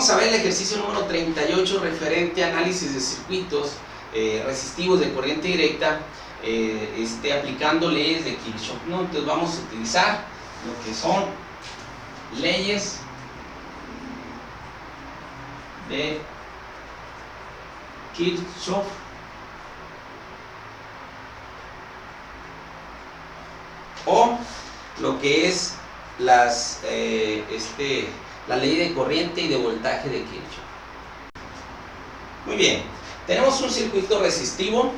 Vamos a ver el ejercicio número 38 referente a análisis de circuitos resistivos de corriente directa aplicando leyes de Kirchhoff, ¿no? Entonces vamos a utilizar lo que son leyes de Kirchhoff o lo que es la ley de corriente y de voltaje de Kirchhoff. Muy bien, tenemos un circuito resistivo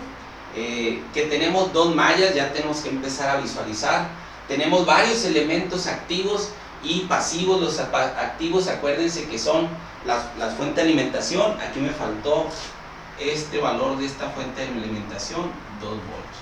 que tenemos dos mallas, ya tenemos que empezar a visualizar. Tenemos varios elementos activos y pasivos. Los activos, acuérdense que son las fuentes de alimentación. Aquí me faltó este valor de esta fuente de alimentación, 2 volts,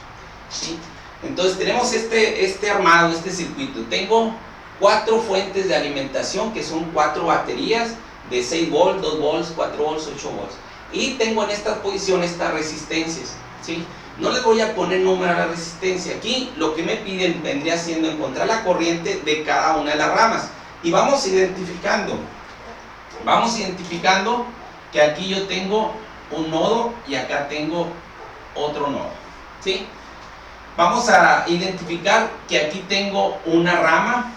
¿sí? Entonces tenemos este armado, este circuito. Tengo 4 fuentes de alimentación que son 4 baterías de 6 volts, 2 volts, 4 volts, 8 volts. Y tengo en esta posición estas resistencias, ¿sí? No les voy a poner número a la resistencia. Aquí lo que me piden vendría siendo encontrar la corriente de cada una de las ramas. Y vamos identificando que aquí yo tengo un nodo y acá tengo otro nodo, ¿sí? Vamos a identificar que aquí tengo una rama,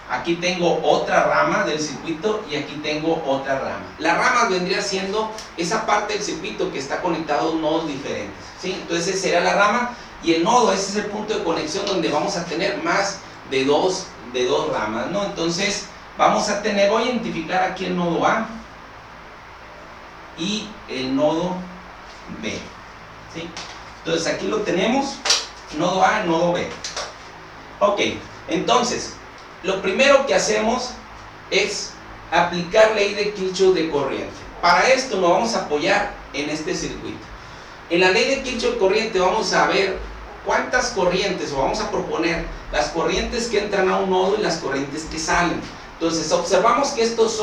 aquí tengo otra rama del circuito y aquí tengo otra rama. La rama vendría siendo esa parte del circuito que está conectado a dos nodos diferentes, ¿sí? Entonces esa será la rama, y el nodo, ese es el punto de conexión donde vamos a tener más de dos ramas, ¿no? Entonces voy a identificar aquí el nodo A y el nodo B, ¿sí? Entonces aquí lo tenemos, nodo A, nodo B. Ok, entonces lo primero que hacemos es aplicar ley de Kirchhoff de corriente. Para esto nos vamos a apoyar en este circuito. En la ley de Kirchhoff de corriente vamos a ver cuántas corrientes, o vamos a proponer las corrientes que entran a un nodo y las corrientes que salen. Entonces observamos que estos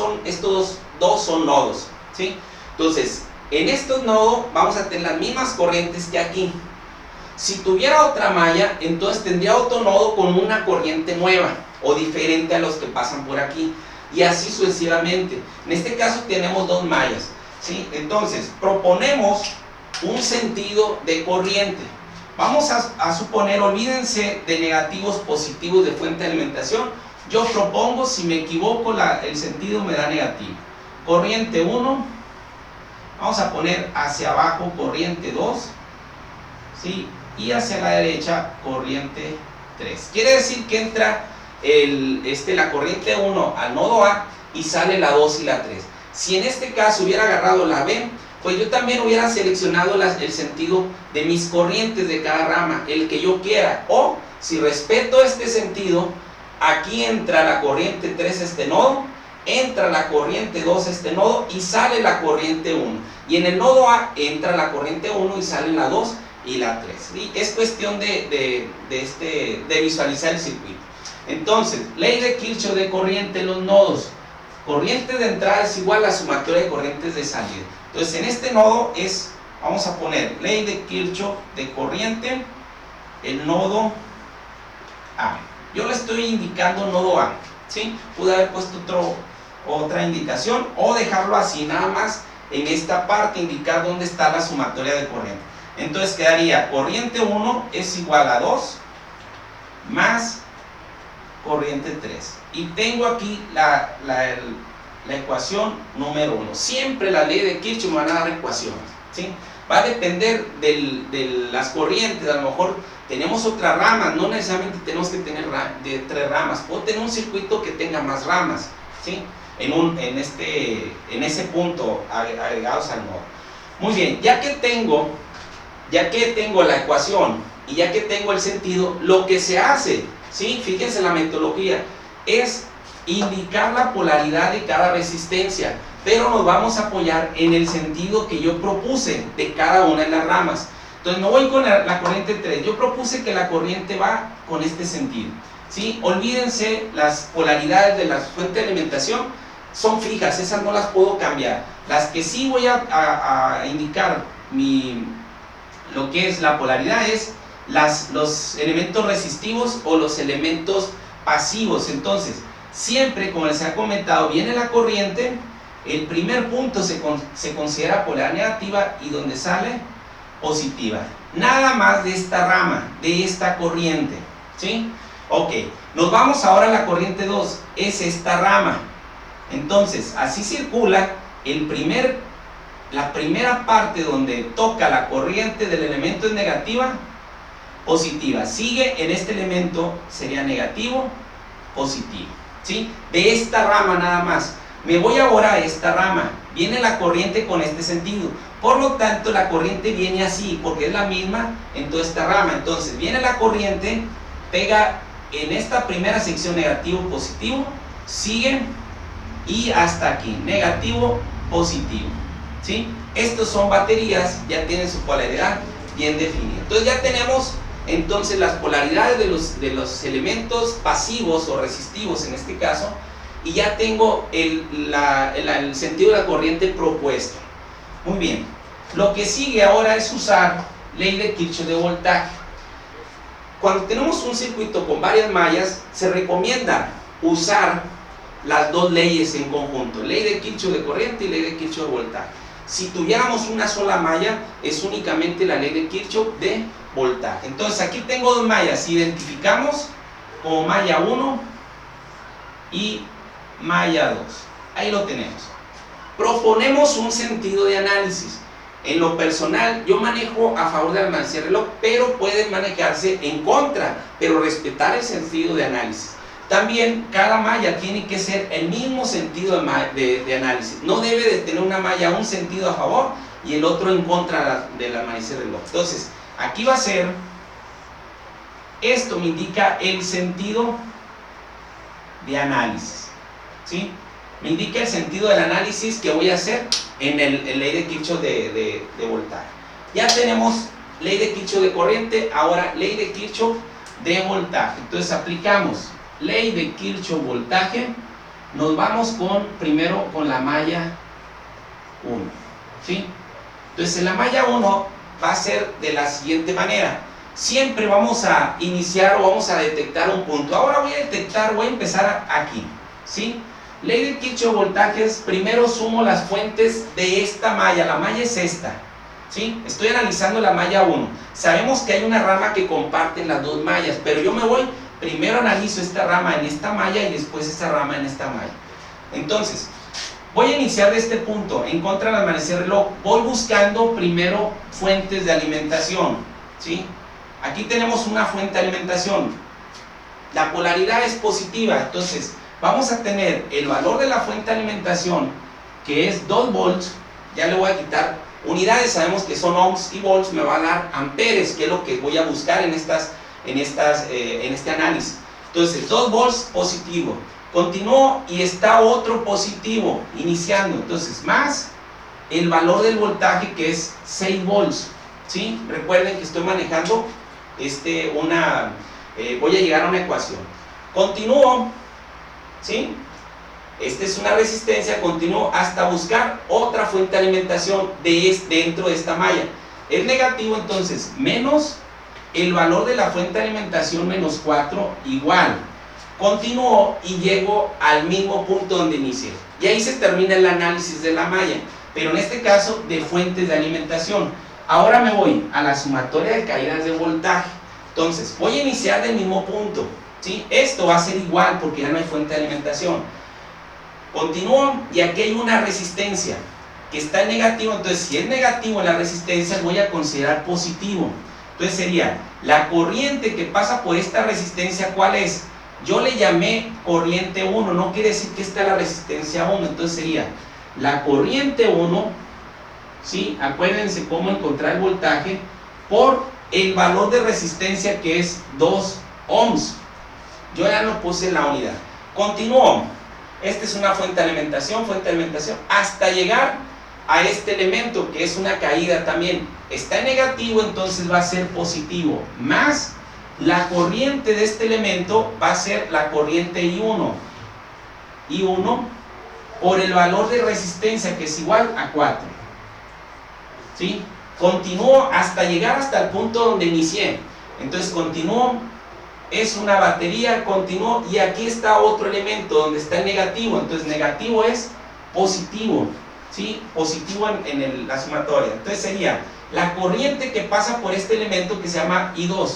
dos son nodos, ¿sí? Entonces en estos nodos vamos a tener las mismas corrientes que aquí. Si tuviera otra malla, entonces tendría otro nodo con una corriente nueva o diferente a los que pasan por aquí, y así sucesivamente. En este caso tenemos dos mallas, ¿sí? Entonces proponemos un sentido de corriente. Vamos a suponer, olvídense de negativos, positivos de fuente de alimentación. Yo propongo, si me equivoco, el sentido me da negativo. Corriente 1, vamos a poner hacia abajo corriente 2, ¿sí? Y hacia la derecha corriente 3. Quiere decir que entra la corriente 1 al nodo A y sale la 2 y la 3. Si en este caso hubiera agarrado la B, pues yo también hubiera seleccionado el sentido de mis corrientes de cada rama, el que yo quiera. O si respeto este sentido, aquí entra la corriente 3 a este nodo, entra la corriente 2 a este nodo y sale la corriente 1. Y en el nodo A entra la corriente 1 y sale la 2 y la 3. ¿Sí? Es cuestión de visualizar el circuito. Entonces, ley de Kirchhoff de corriente en los nodos. Corriente de entrada es igual a la sumatoria de corrientes de salida. Entonces, en este nodo vamos a poner ley de Kirchhoff de corriente, el nodo A. Yo le estoy indicando nodo A, ¿sí? Pude haber puesto otra indicación o dejarlo así, nada más en esta parte indicar dónde está la sumatoria de corriente. Entonces quedaría corriente 1 es igual a 2 más corriente 3. Y tengo aquí la ecuación número 1. Siempre la ley de Kirchhoff me van a dar ecuaciones, ¿sí? Va a depender de las corrientes. A lo mejor tenemos otras ramas, no necesariamente tenemos que tener de 3 ramas. Puedo tener un circuito que tenga más ramas, ¿sí? En ese punto agregados al nodo. Muy bien, ya que tengo la ecuación y ya que tengo el sentido, lo que se hace, ¿sí? Fíjense la metodología, es indicar la polaridad de cada resistencia, pero nos vamos a apoyar en el sentido que yo propuse de cada una de las ramas. Entonces me voy con la corriente 3, yo propuse que la corriente va con este sentido, ¿sí? Olvídense, las polaridades de la fuente de alimentación son fijas, esas no las puedo cambiar. Las que sí voy a indicar lo que es la polaridad es los elementos resistivos o los elementos pasivos. Entonces siempre, como les he comentado, viene la corriente, el primer punto se considera polaridad negativa y donde sale positiva. Nada más de esta rama, de esta corriente, ¿sí? Ok, nos vamos ahora a la corriente 2, es esta rama. Entonces, así circula la primera parte donde toca la corriente del elemento es negativa, positiva. Sigue en este elemento, sería negativo, positivo, ¿sí? De esta rama nada más. Me voy ahora a esta rama. Viene la corriente con este sentido. Por lo tanto, la corriente viene así, porque es la misma en toda esta rama. Entonces, viene la corriente, pega en esta primera sección negativo, positivo, sigue y hasta aquí, negativo, positivo, ¿sí? Estos son baterías, ya tienen su polaridad bien definida. Entonces ya tenemos entonces las polaridades de los elementos pasivos o resistivos en este caso, y ya tengo el sentido de la corriente propuesto. Muy bien, lo que sigue ahora es usar ley de Kirchhoff de voltaje. Cuando tenemos un circuito con varias mallas, se recomienda usar las dos leyes en conjunto, ley de Kirchhoff de corriente y ley de Kirchhoff de voltaje. Si tuviéramos una sola malla, es únicamente la ley de Kirchhoff de voltaje. Entonces aquí tengo dos mallas, identificamos como malla 1 y malla 2, ahí lo tenemos. Proponemos un sentido de análisis. En lo personal, yo manejo a favor de almacenar el reloj, pero puede manejarse en contra, pero respetar el sentido de análisis. También cada malla tiene que ser el mismo sentido de análisis. No debe de tener una malla un sentido a favor y el otro en contra del amanecer reloj. Entonces, aquí va a ser, esto me indica el sentido de análisis, ¿sí? Me indica el sentido del análisis que voy a hacer en ley de Kirchhoff de voltaje. Ya tenemos ley de Kirchhoff de corriente, ahora ley de Kirchhoff de voltaje. Entonces aplicamos ley de Kirchhoff voltaje, nos vamos primero con la malla 1, ¿sí? Entonces en la malla 1 va a ser de la siguiente manera. Siempre vamos a iniciar o vamos a detectar un punto. Ahora voy a empezar aquí, ¿sí? Ley de Kirchhoff voltajes, primero sumo las fuentes de esta malla, la malla es esta, ¿sí? Estoy analizando la malla 1, sabemos que hay una rama que comparten las dos mallas, pero yo me voy, primero analizo esta rama en esta malla y después esta rama en esta malla. Entonces, voy a iniciar de este punto, en contra del amanecer reloj, voy buscando primero fuentes de alimentación, ¿sí? Aquí tenemos una fuente de alimentación, la polaridad es positiva, entonces vamos a tener el valor de la fuente de alimentación, que es 2 volts, ya le voy a quitar unidades, sabemos que son ohms y volts, me va a dar amperes, que es lo que voy a buscar en este análisis. Entonces, 2 volts positivo, continúo y está otro positivo, iniciando, entonces, más el valor del voltaje que es 6 volts, ¿sí? Recuerden que estoy manejando voy a llegar a una ecuación, continúo, ¿sí? Esta es una resistencia, continúo hasta buscar otra fuente de alimentación dentro de esta malla. Es negativo, entonces, menos el valor de la fuente de alimentación menos 4, igual. Continúo y llego al mismo punto donde inicié. Y ahí se termina el análisis de la malla, pero en este caso de fuentes de alimentación. Ahora me voy a la sumatoria de caídas de voltaje. Entonces, voy a iniciar del mismo punto, ¿sí? Esto va a ser igual porque ya no hay fuente de alimentación. Continúo y aquí hay una resistencia que está en negativo, entonces si es negativo en la resistencia voy a considerar positivo. Entonces sería la corriente que pasa por esta resistencia, ¿cuál es? Yo le llamé corriente 1, no quiere decir que esta es la resistencia 1, entonces sería la corriente 1, ¿sí? Acuérdense cómo encontrar el voltaje por el valor de resistencia que es 2 ohms. Yo ya no puse la unidad. Continúo. Esta es una fuente de alimentación, hasta llegar a este elemento que es una caída también. Está en negativo, entonces va a ser positivo. Más la corriente de este elemento va a ser la corriente I1. I1 por el valor de resistencia que es igual a 4. ¿Sí? Continúo hasta llegar hasta el punto donde inicié. Entonces continúo, es una batería, continúo y aquí está otro elemento donde está el negativo. Entonces negativo es positivo, ¿sí? Positivo en la sumatoria. Entonces sería la corriente que pasa por este elemento que se llama I2,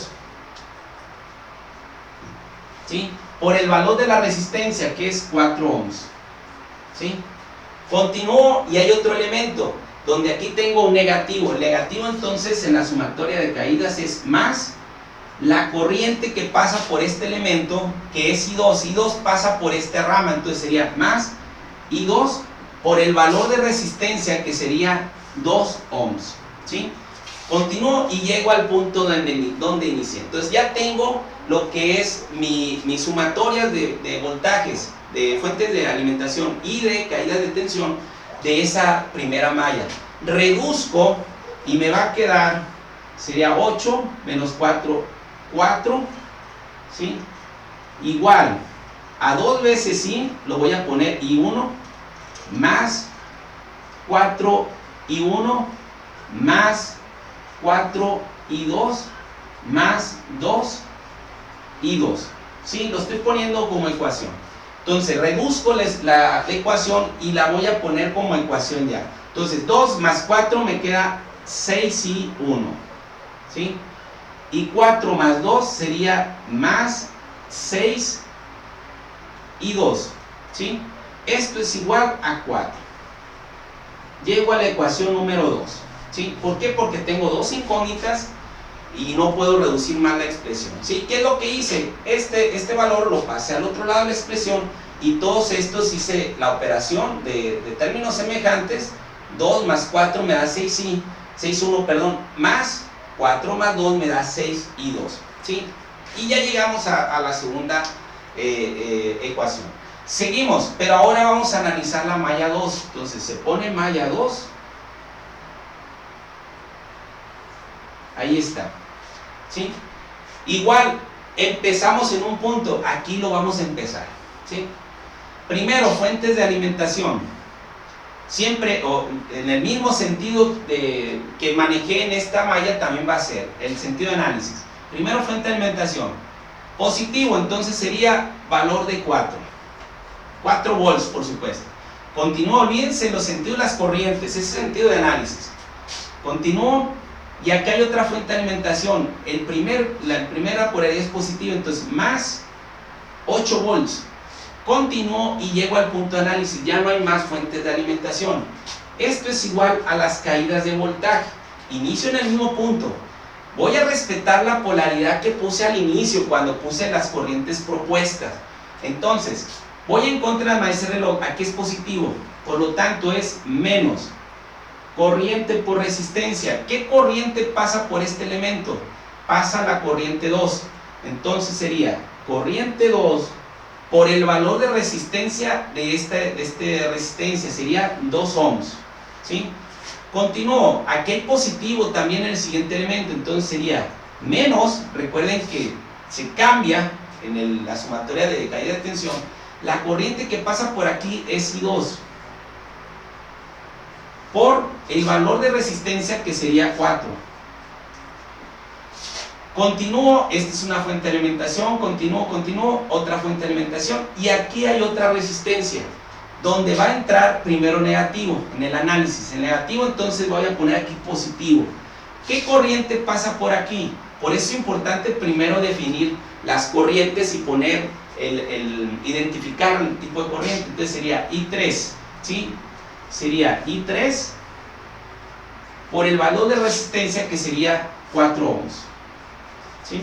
¿sí? Por el valor de la resistencia, que es 4 ohms, ¿sí? Continúo y hay otro elemento donde aquí tengo un negativo. El negativo, entonces, en la sumatoria de caídas es más la corriente que pasa por este elemento, que es I2. I2 pasa por esta rama, entonces sería más I2 por el valor de resistencia, que sería 2 ohms, ¿sí? Continúo y llego al punto donde inicié. Entonces ya tengo lo que es mi sumatoria de voltajes, de fuentes de alimentación y de caídas de tensión de esa primera malla. Reduzco y me va a quedar, sería 8 menos 4, 4, ¿sí? Igual a 2 veces I, lo voy a poner I1, más 4 I1, más 4 I2, más 2 I2, ¿sí? Lo estoy poniendo como ecuación. Entonces reduzco la ecuación y la voy a poner como ecuación ya. Entonces 2 más 4 me queda 6I1, ¿sí? Y 4 más 2 sería más 6I2, ¿sí? Esto es igual a 4. Llego a la ecuación número 2, ¿sí? ¿Por qué? Porque tengo dos incógnitas y no puedo reducir más la expresión, ¿sí? ¿Qué es lo que hice? Este valor lo pasé al otro lado de la expresión y todos estos hice la operación de términos semejantes. 2 más 4 me da 6I1, perdón, más 4 más 2 me da 6I2, ¿sí? Y ya llegamos a la segunda ecuación. Seguimos, pero ahora vamos a analizar la malla 2. Entonces se pone malla 2. Ahí está, ¿sí? Igual, empezamos en un punto, aquí lo vamos a empezar, ¿sí? Primero, fuentes de alimentación. Siempre, o en el mismo sentido que manejé en esta malla, también va a ser el sentido de análisis. Primero, fuente de alimentación. Positivo, entonces sería valor de 4 volts, por supuesto. Continúo, olvídense los sentidos de las corrientes, ese sentido de análisis. Continúo. Y acá hay otra fuente de alimentación. La primera por ahí es positiva, entonces más 8 volts. Continúo y llego al punto de análisis. Ya no hay más fuentes de alimentación. Esto es igual a las caídas de voltaje. Inicio en el mismo punto. Voy a respetar la polaridad que puse al inicio cuando puse las corrientes propuestas. Entonces, voy en contra de maestro reloj. Aquí es positivo. Por lo tanto es menos. Corriente por resistencia. ¿Qué corriente pasa por este elemento? Pasa la corriente 2. Entonces sería corriente 2 por el valor de resistencia de esta resistencia. Sería 2 ohms, ¿sí? Continúo. Aquí hay positivo también en el siguiente elemento. Entonces sería menos. Recuerden que se cambia en la sumatoria de caída de tensión. La corriente que pasa por aquí es I2. Por el valor de resistencia, que sería 4. Continúo, esta es una fuente de alimentación, continúo, otra fuente de alimentación, y aquí hay otra resistencia, donde va a entrar primero negativo, en el análisis. En negativo, entonces voy a poner aquí positivo. ¿Qué corriente pasa por aquí? Por eso es importante primero definir las corrientes y poner, identificar el tipo de corriente. Entonces sería I3, ¿sí? Sería I3 por el valor de resistencia, que sería 4 ohms, ¿sí?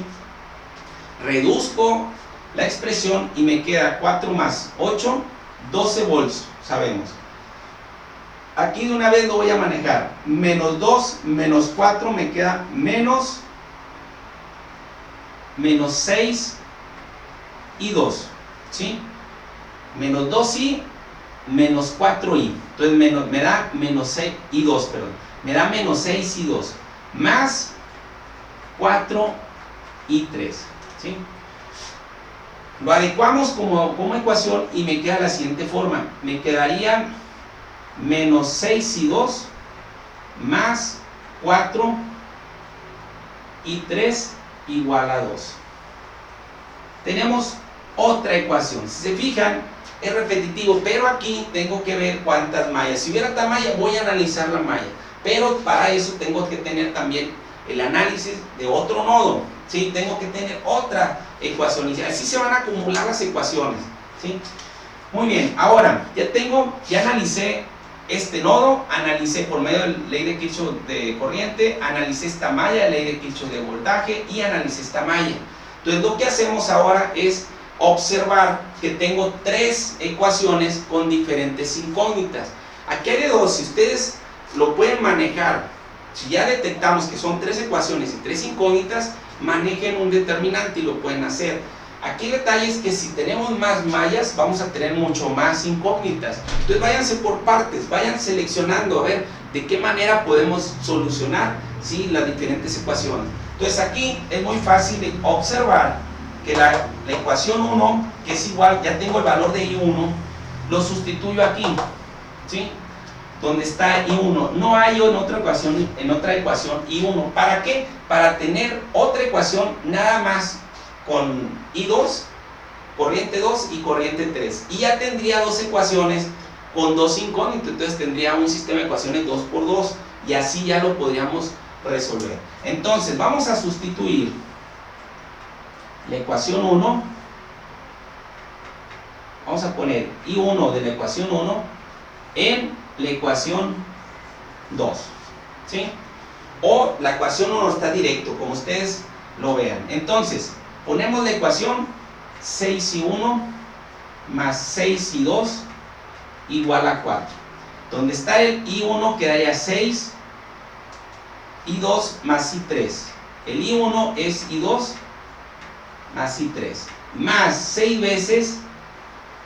Reduzco la expresión y me queda 4 más 8, 12 volts, sabemos. Aquí de una vez lo voy a manejar. Menos 2, menos 4 me queda menos 6 y 2, ¿sí? Menos 2i, menos 4i. Entonces me da menos 6 y 2, perdón. Me da menos 6 y 2. Más 4 y 3, ¿sí? Lo adecuamos como ecuación y me queda la siguiente forma. Me quedaría menos 6 y 2 más 4 y 3 igual a 2. Tenemos otra ecuación. Si se fijan, es repetitivo, pero aquí tengo que ver cuántas mallas. Si hubiera tal malla, voy a analizar la malla, pero para eso tengo que tener también el análisis de otro nodo, ¿sí? Tengo que tener otra ecuación, y así se van a acumular las ecuaciones, ¿sí? Muy bien, ahora ya analicé este nodo, analicé por medio de la ley de Kirchhoff de corriente, analicé esta malla, la ley de Kirchhoff de voltaje, y analicé esta malla. Entonces lo que hacemos ahora es observar que tengo tres ecuaciones con diferentes incógnitas. Aquí hay de dos. Si ustedes lo pueden manejar, si ya detectamos que son tres ecuaciones y tres incógnitas, manejen un determinante y lo pueden hacer. Aquí el detalle es que si tenemos más mallas, vamos a tener mucho más incógnitas. Entonces váyanse por partes, vayan seleccionando a ver de qué manera podemos solucionar, ¿sí?, las diferentes ecuaciones. Entonces aquí es muy fácil de observar que la ecuación 1, que es igual, ya tengo el valor de I1, lo sustituyo aquí, ¿sí?, donde está I1. No hay en otra ecuación I1. ¿Para qué? Para tener otra ecuación nada más con I2, corriente 2 y corriente 3. Y ya tendría dos ecuaciones con dos incógnitas. Entonces tendría un sistema de ecuaciones 2 por 2 y así ya lo podríamos resolver. Entonces vamos a sustituir la ecuación 1. Vamos a poner I1 de la ecuación 1 en la ecuación 2, ¿sí? O la ecuación 1 está directo, como ustedes lo vean. Entonces ponemos la ecuación 6I1 más 6I2 igual a 4. Donde está el I1 quedaría 6, I2 más I3. El I1 es I2 más I3, más 6 veces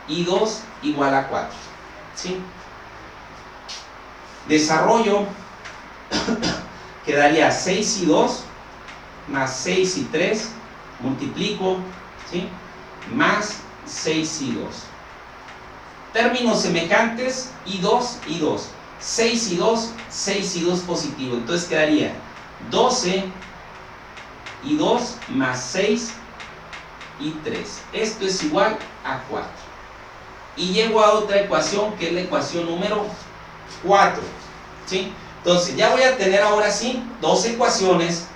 I2 igual a 4, ¿sí? Desarrollo quedaría 6I2 más 6I3, multiplico, ¿sí?, más 6I2. Términos semejantes, I2, I2. 6I2, 6I2 positivo. Entonces quedaría 12I2 más 6I3. Esto es igual a 4. Y llego a otra ecuación, que es la ecuación número 4, ¿sí? Entonces ya voy a tener ahora sí dos ecuaciones,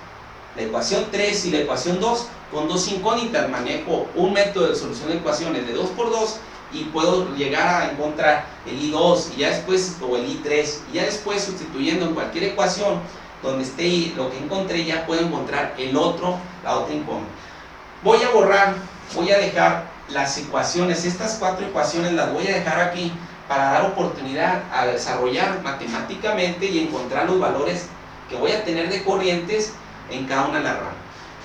la ecuación 3 y la ecuación 2, con dos incógnitas. Manejo un método de solución de ecuaciones de 2 por 2 y puedo llegar a encontrar el I2 y ya después, o el I3, y ya después, sustituyendo en cualquier ecuación donde esté lo que encontré, ya puedo encontrar la otra incógnita. Voy a borrar, voy a dejar las ecuaciones, estas cuatro ecuaciones las voy a dejar aquí para dar oportunidad a desarrollar matemáticamente y encontrar los valores que voy a tener de corrientes en cada una de las ramas.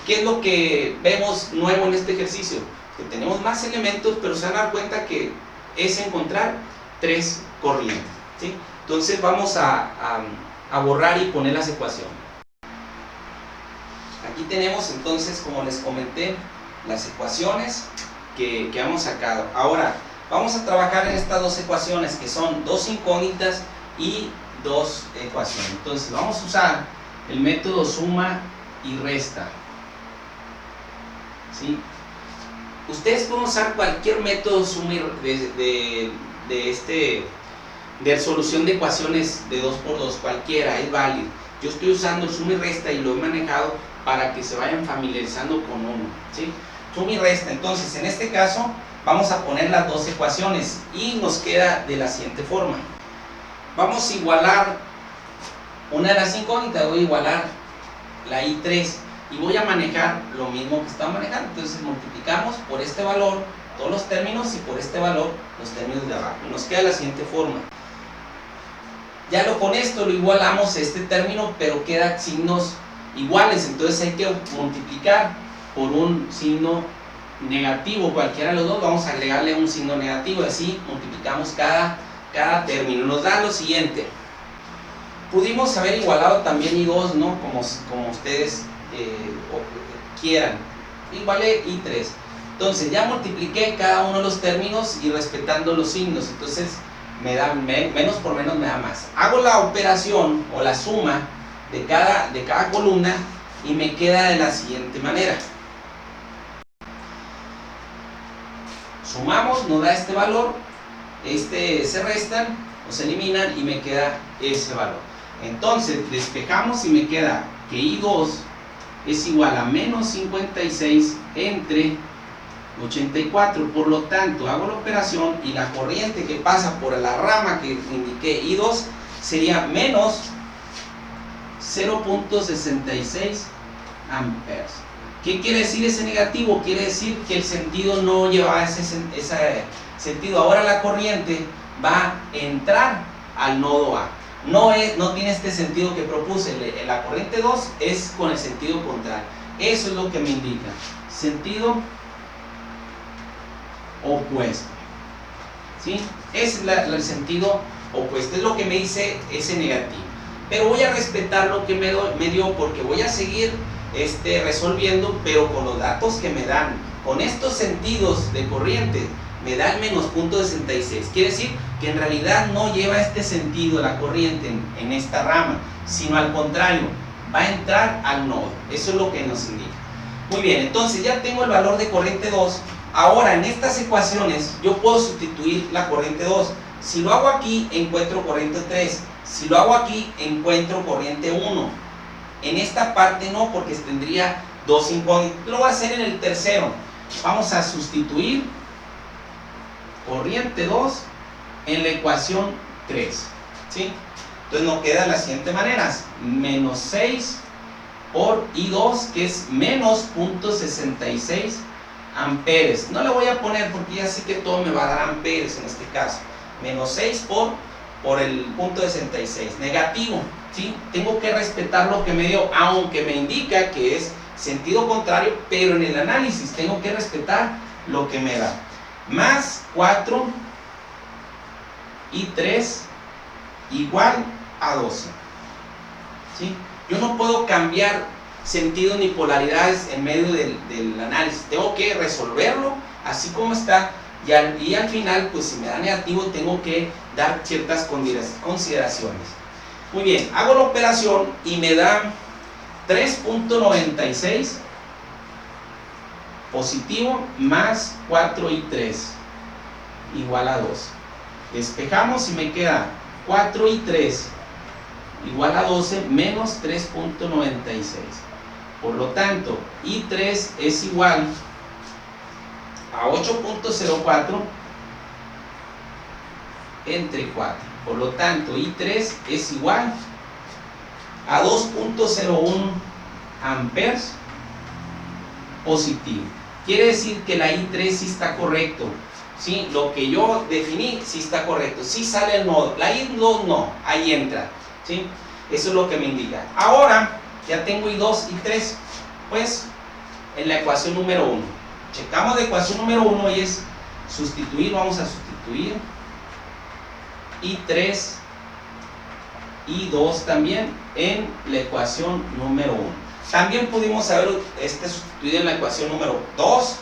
¿Qué es lo que vemos nuevo en este ejercicio? Que tenemos más elementos, pero se van a dar cuenta que es encontrar tres corrientes, ¿sí? Entonces vamos a borrar y poner las ecuaciones. Aquí tenemos entonces, como les comenté, las ecuaciones que hemos sacado. Ahora vamos a trabajar en estas dos ecuaciones, que son dos incógnitas y dos ecuaciones. Entonces vamos a usar el método suma y resta, ¿sí? Ustedes pueden usar cualquier método suma de solución de ecuaciones de 2 por 2, cualquiera, es válido. Yo estoy usando suma y resta y lo he manejado para que se vayan familiarizando con uno, ¿sí? Suma y resta. Entonces en este caso vamos a poner las dos ecuaciones y nos queda de la siguiente forma. Vamos a igualar una de las incógnitas, voy a igualar la I3 y voy a manejar lo mismo que estaba manejando. Entonces multiplicamos por este valor todos los términos y por este valor los términos de abajo. Nos queda la siguiente forma. Ya con esto lo igualamos este término, pero quedan signos iguales, entonces hay que multiplicar por un signo negativo, cualquiera de los dos. Vamos a agregarle un signo negativo, así multiplicamos cada término. Nos da lo siguiente. Pudimos haber igualado también I2, ¿no? Como ustedes quieran. Igualé I3. Entonces ya multipliqué cada uno de los términos y respetando los signos. Entonces me da menos por menos me da más. Hago la operación o la suma de cada columna y me queda de la siguiente manera. Sumamos, nos da este valor, se restan o se eliminan y me queda ese valor. Entonces despejamos y me queda que I2 es igual a menos 56 entre 84. Por lo tanto, hago la operación y la corriente que pasa por la rama que indiqué I2 sería menos 0.66 amperes. ¿Qué quiere decir ese negativo? Quiere decir que el sentido no lleva ese sentido. Ahora la corriente va a entrar al nodo A. No tiene este sentido que propuse. La corriente 2 es con el sentido contrario. Eso es lo que me indica. Sentido opuesto. ¿Sí? Es el sentido opuesto. Es lo que me dice ese negativo. Pero voy a respetar lo que me dio porque voy a seguir resolviendo, pero con los datos que me dan. Con estos sentidos de corriente me da el menos 0.66. Quiere decir que en realidad no lleva este sentido la corriente en esta rama, sino al contrario, va a entrar al nodo. Eso es lo que nos indica. Muy bien, entonces ya tengo el valor de corriente 2. Ahora en estas ecuaciones yo puedo sustituir la corriente 2. Si lo hago aquí, encuentro corriente 3. Si lo hago aquí, encuentro corriente 1. En esta parte no, porque tendría dos incógnitas. Lo voy a hacer en el tercero. Vamos a sustituir corriente 2 en la ecuación 3. ¿Sí? Entonces nos queda de las siguientes maneras. Menos 6 por I2, que es menos 0.66 amperes. No le voy a poner porque ya sé que todo me va a dar amperes en este caso. Menos 6 por el 0.66. Negativo. ¿Sí? Tengo que respetar lo que me dio, aunque me indica que es sentido contrario, pero en el análisis tengo que respetar lo que me da. Más 4 y 3 igual a 12. ¿Sí? Yo no puedo cambiar sentido ni polaridades en medio del análisis. Tengo que resolverlo así como está y al final, pues si me da negativo, tengo que dar ciertas consideraciones. Muy bien, hago la operación y me da 3.96 positivo más 4 y 3 igual a 2. Despejamos y me queda 4 y 3 igual a 12 menos 3.96. Por lo tanto, I3 es igual a 8.04 entre 4. Por lo tanto, I3 es igual a 2.01 amperes positivo. Quiere decir que la I3 sí está correcto. ¿Sí? Lo que yo definí sí está correcto. Sí sale el nodo. La I2 no. Ahí entra. ¿Sí? Eso es lo que me indica. Ahora ya tengo I2 y 3. Pues en la ecuación número 1. Checamos la ecuación número 1 y es sustituir. Vamos a sustituir I3 y 2 también en la ecuación número 1. También pudimos haber sustituido en la ecuación número 2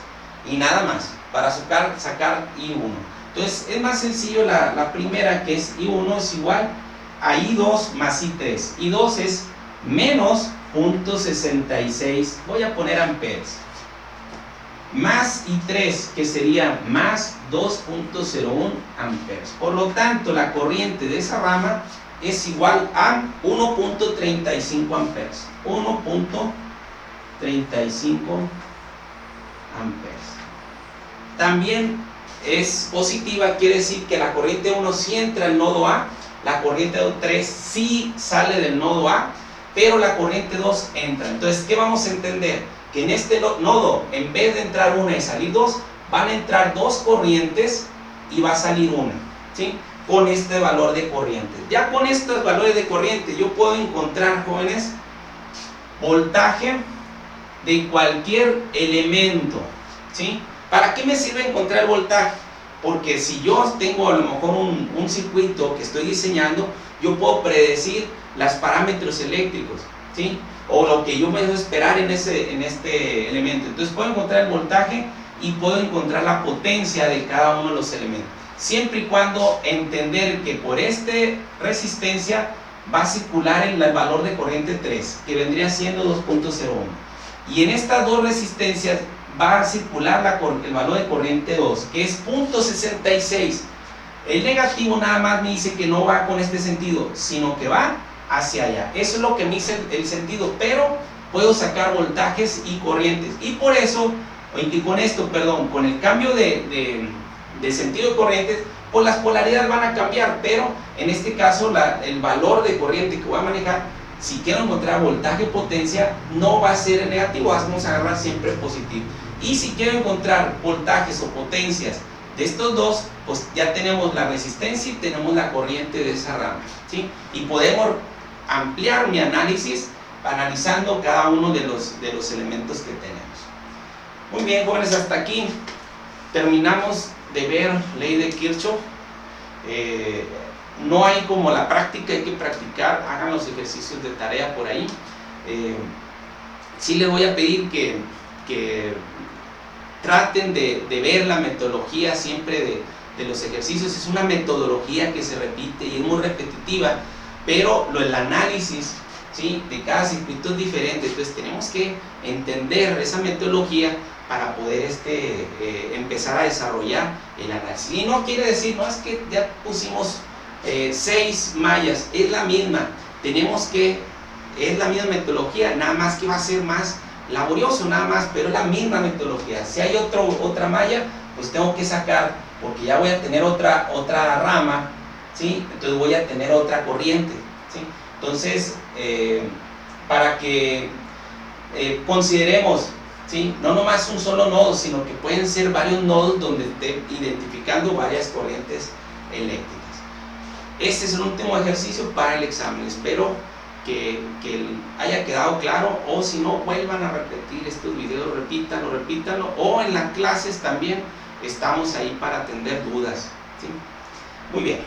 y nada más para sacar I1. Entonces es más sencillo la primera, que es I1 es igual a I2 más I3. I2 es menos 0.66, voy a poner amperes, más I3, que sería más 2.01 amperes. Por lo tanto, la corriente de esa rama es igual a 1.35 amperes. 1.35 amperes. También es positiva, quiere decir que la corriente 1 sí entra al nodo A, la corriente 3 sí sale del nodo A, pero la corriente 2 entra. Entonces, ¿qué vamos a entender? Que en este nodo, en vez de entrar una y salir dos, van a entrar dos corrientes y va a salir una, ¿sí? Con este valor de corriente. Ya con estos valores de corriente yo puedo encontrar, jóvenes, voltaje de cualquier elemento, ¿sí? ¿Para qué me sirve encontrar el voltaje? Porque si yo tengo a lo mejor un circuito que estoy diseñando, yo puedo predecir los parámetros eléctricos, ¿sí? O lo que yo me debo esperar en este elemento. Entonces puedo encontrar el voltaje y puedo encontrar la potencia de cada uno de los elementos, siempre y cuando entender que por esta resistencia va a circular el valor de corriente 3, que vendría siendo 2.01, y en estas dos resistencias va a circular el valor de corriente 2, que es 0.66. El negativo nada más me dice que no va con este sentido, sino que va hacia allá. Eso es lo que me dice el sentido, pero puedo sacar voltajes y corrientes. Y por eso, con esto, perdón, con el cambio de sentido de corrientes, pues las polaridades van a cambiar, pero en este caso el valor de corriente que voy a manejar, si quiero encontrar voltaje o potencia, no va a ser el negativo, vamos a agarrar siempre positivo. Y si quiero encontrar voltajes o potencias de estos dos, pues ya tenemos la resistencia y tenemos la corriente de esa rama, ¿sí? Y podemos ampliar mi análisis analizando cada uno de los elementos que tenemos. Muy bien, jóvenes, hasta aquí terminamos de ver ley de Kirchhoff. No hay como la práctica, hay que practicar, hagan los ejercicios de tarea por ahí. Sí les voy a pedir que traten de ver la metodología siempre de los ejercicios. Es una metodología que se repite y es muy repetitiva, pero el análisis, ¿sí?, de cada circuito es diferente. Entonces tenemos que entender esa metodología para poder empezar a desarrollar el análisis. Y no quiere decir, no es que ya pusimos 6 mallas, es la misma, es la misma metodología, nada más que va a ser más laborioso, nada más, pero es la misma metodología. Si hay otra malla, pues tengo que sacar, porque ya voy a tener otra rama, ¿sí? Entonces voy a tener otra corriente, ¿sí? Entonces, para que consideremos, ¿sí?, no nomás un solo nodo, sino que pueden ser varios nodos donde esté identificando varias corrientes eléctricas. Este es el último ejercicio para el examen. Espero que haya quedado claro, o si no, vuelvan a repetir estos videos, repítanlo, o en las clases también estamos ahí para atender dudas, ¿sí? Muy bien.